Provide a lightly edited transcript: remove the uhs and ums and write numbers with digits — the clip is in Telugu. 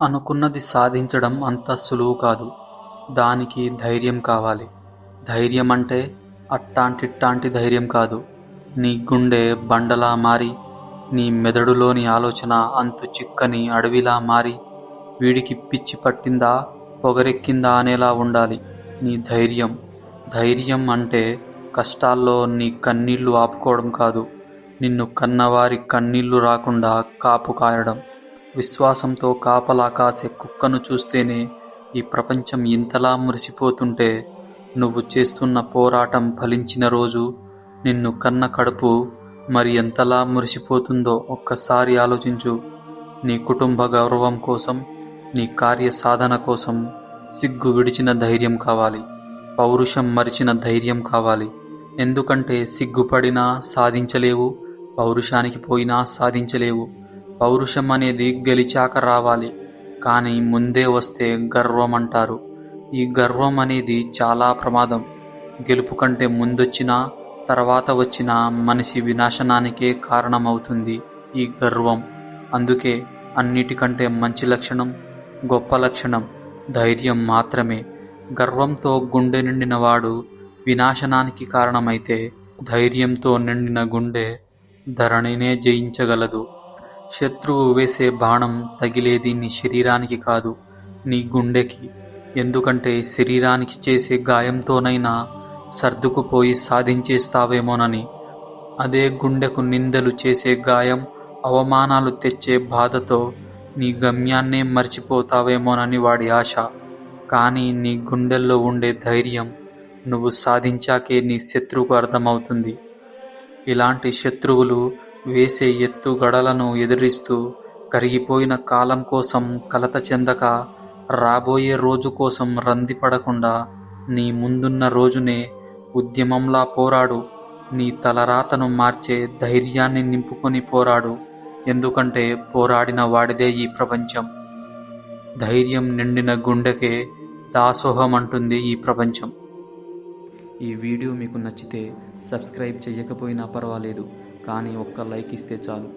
అనుకున్నది సాధించడం అంత సులువు కాదు. దానికి ధైర్యం కావాలి. ధైర్యం అంటే అట్టాంటిట్టాంటి ధైర్యం కాదు. నీ గుండె బండలా మారి, నీ మెదడులోని ఆలోచన అంతు చిక్కని అడవిలా మారి, వీడికి పిచ్చి పట్టిందా, పొగరెక్కిందా అనేలా ఉండాలి నీ ధైర్యం. ధైర్యం అంటే కష్టాల్లో నీ కన్నీళ్లు ఆపుకోవడం కాదు, నిన్ను కన్నవారి కన్నీళ్లు రాకుండా కాపు కాయడం. విశ్వాసంతో కాపలా కాసే కుక్కను చూస్తేనే ఈ ప్రపంచం ఇంతలా మురిసిపోతుంటే, నువ్వు చేస్తున్న పోరాటం ఫలించిన రోజు నిన్ను కన్న కడుపు మరి ఎంతలా మురిసిపోతుందో ఒక్కసారి ఆలోచించు. నీ కుటుంబ గౌరవం కోసం, నీ కార్య సాధన కోసం సిగ్గు విడిచిన ధైర్యం కావాలి, పౌరుషం మరిచిన ధైర్యం కావాలి. ఎందుకంటే సిగ్గుపడినా సాధించలేవు, పౌరుషానికి పోయినా సాధించలేవు. పౌరుషం అనేది గెలిచాక రావాలి, కానీ ముందే వస్తే గర్వం అంటారు. ఈ గర్వం అనేది చాలా ప్రమాదం. గెలుపు కంటే ముందొచ్చినా తర్వాత వచ్చినా మనిషి వినాశనానికే కారణమవుతుంది ఈ గర్వం. అందుకే అన్నిటికంటే మంచి లక్షణం, గొప్ప లక్షణం ధైర్యం మాత్రమే. గర్వంతో గుండె నిండిన వాడు వినాశనానికి కారణమైతే, ధైర్యంతో నిండిన గుండె ధరణినే జయించగలదు. శత్రువు వేసే బాణం తగిలేది నీ శరీరానికి కాదు, నీ గుండెకి. ఎందుకంటే శరీరానికి చేసే గాయంతోనైనా సర్దుకుపోయి సాధించేస్తావేమోనని. అదే గుండెకు నిందలు చేసే గాయం, అవమానాలు తెచ్చే బాధతో నీ గమ్యాన్నే మర్చిపోతావేమోనని వాడి ఆశ. కానీ నీ గుండెల్లో ఉండే ధైర్యం నువ్వు సాధించాకే నీ శత్రువుకు అర్థమవుతుంది. ఇలాంటి శత్రువులు వేసే ఎత్తుగడలను ఎదిరిస్తూ, కరిగిపోయిన కాలం కోసం కలత చెందక, రాబోయే రోజు కోసం రందిపడకుండా నీ ముందున్న రోజునే ఉద్యమంలా పోరాడు. నీ తలరాతను మార్చే ధైర్యాన్ని నింపుకొని పోరాడు. ఎందుకంటే పోరాడిన వాడిదే ఈ ప్రపంచం. ధైర్యం నిండిన గుండెకే దాసోహమంటుంది ఈ ప్రపంచం. ఈ వీడియో మీకు నచ్చితే సబ్స్క్రైబ్ చేయకపోయినా పర్వాలేదు, కానీ ఒక్క లైక్ ఇస్తే చాలు.